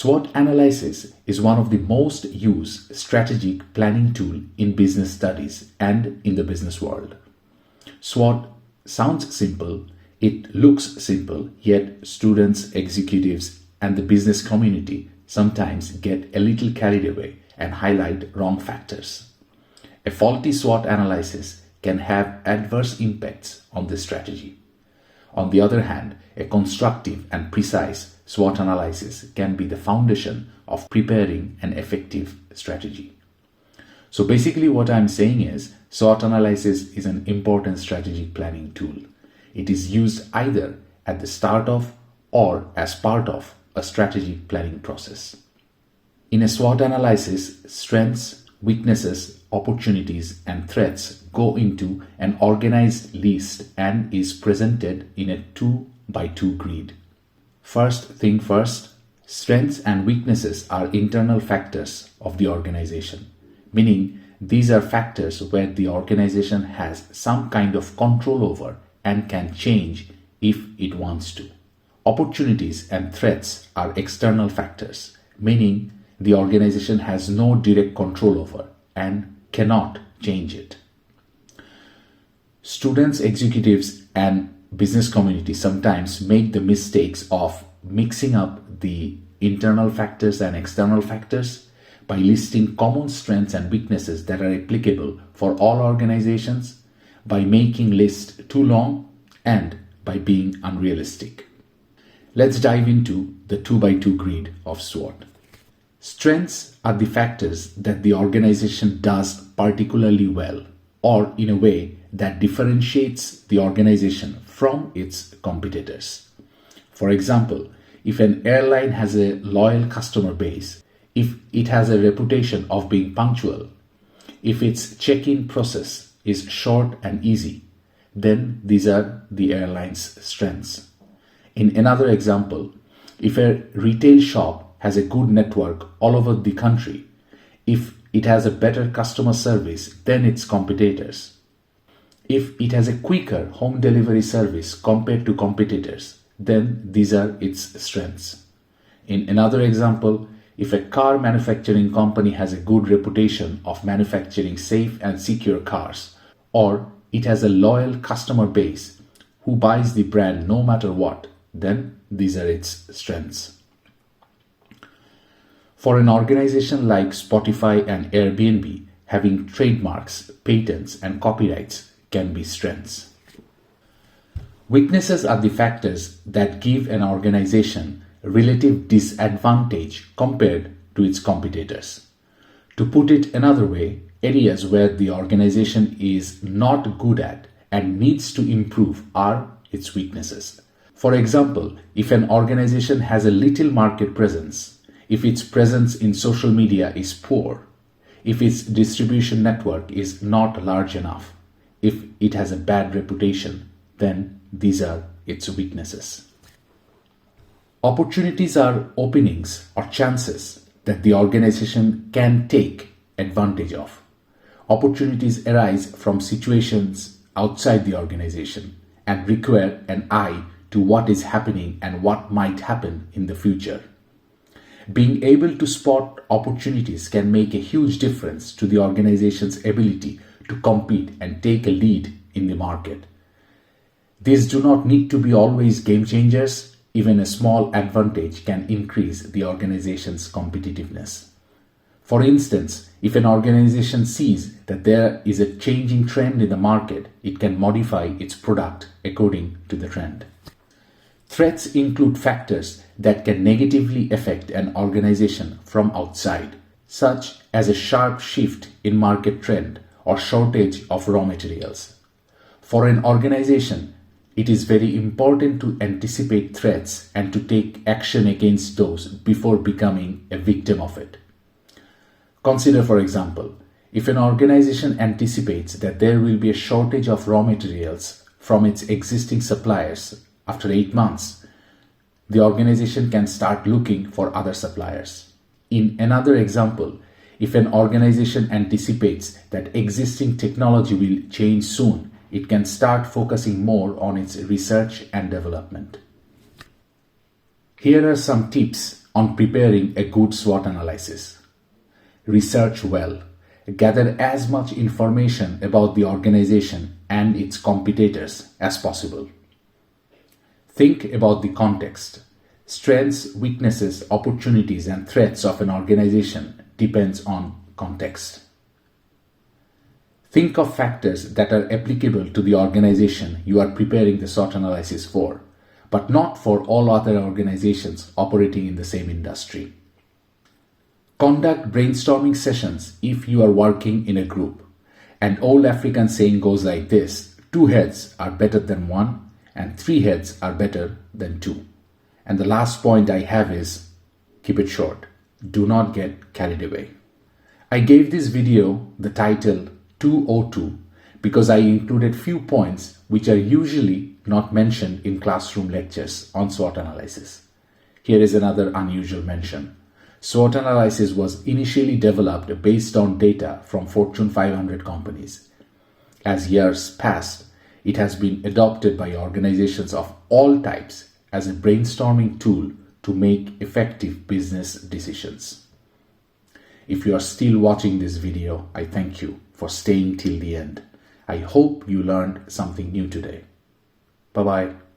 SWOT analysis is one of the most used strategic planning tool in business studies and in the business world. SWOT sounds simple, it looks simple, yet students, executives, and the business community sometimes get a little carried away and highlight wrong factors. A faulty SWOT analysis can have adverse impacts on this strategy. On the other hand, a constructive and precise SWOT analysis can be the foundation of preparing an effective strategy. So basically what I'm saying is SWOT analysis is an important strategic planning tool. It is used either at the start of or as part of a strategic planning process. In a SWOT analysis, strengths, weaknesses, opportunities, and threats go into an organized list and is presented in a 2x2 grid. First thing first, strengths and weaknesses are internal factors of the organization, meaning these are factors where the organization has some kind of control over and can change if it wants to. Opportunities and threats are external factors, meaning the organization has no direct control over and cannot change it. Students, executives, and business community sometimes make the mistakes of mixing up the internal factors and external factors by listing common strengths and weaknesses that are applicable for all organizations, by making lists too long, and by being unrealistic. Let's dive into the 2x2 grid of SWOT. Strengths are the factors that the organization does particularly well, or in a way that differentiates the organization from its competitors. For example, if an airline has a loyal customer base, if it has a reputation of being punctual, if its check-in process is short and easy, then these are the airline's strengths. In another example, if a retail shop has a good network all over the country, if it has a better customer service than its competitors, if it has a quicker home delivery service compared to competitors, then these are its strengths. In another example, if a car manufacturing company has a good reputation of manufacturing safe and secure cars, or it has a loyal customer base who buys the brand no matter what, then these are its strengths. For an organization like Spotify and Airbnb, having trademarks, patents, and copyrights can be strengths. Weaknesses are the factors that give an organization relative disadvantage compared to its competitors. To put it another way, areas where the organization is not good at and needs to improve are its weaknesses. For example, if an organization has a little market presence, if its presence in social media is poor, if its distribution network is not large enough, if it has a bad reputation, then these are its weaknesses. Opportunities are openings or chances that the organization can take advantage of. Opportunities arise from situations outside the organization and require an eye to what is happening and what might happen in the future. Being able to spot opportunities can make a huge difference to the organization's ability to compete and take a lead in the market. These do not need to be always game changers. Even a small advantage can increase the organization's competitiveness. For instance, if an organization sees that there is a changing trend in the market, it can modify its product according to the trend. Threats include factors that can negatively affect an organization from outside, such as a sharp shift in market trend or shortage of raw materials. For an organization, it is very important to anticipate threats and to take action against those before becoming a victim of it. Consider, for example, if an organization anticipates that there will be a shortage of raw materials from its existing suppliers after 8 months, the organization can start looking for other suppliers. In another example, if an organization anticipates that existing technology will change soon, it can start focusing more on its research and development. Here are some tips on preparing a good SWOT analysis. Research well. Gather as much information about the organization and its competitors as possible. Think about the context. Strengths, weaknesses, opportunities, and threats of an organization depends on context. Think of factors that are applicable to the organization you are preparing the SWOT analysis for, but not for all other organizations operating in the same industry. Conduct brainstorming sessions if you are working in a group. An old African saying goes like this: 2 heads are better than 1, and 3 heads are better than 2. And the last point I have is, keep it short. Do not get carried away. I gave this video the title 202 because I included few points which are usually not mentioned in classroom lectures on SWOT analysis. Here is another unusual mention. SWOT analysis was initially developed based on data from Fortune 500 companies. As years passed, it has been adopted by organizations of all types as a brainstorming tool to make effective business decisions. If you are still watching this video, I thank you for staying till the end. I hope you learned something new today. Bye-bye.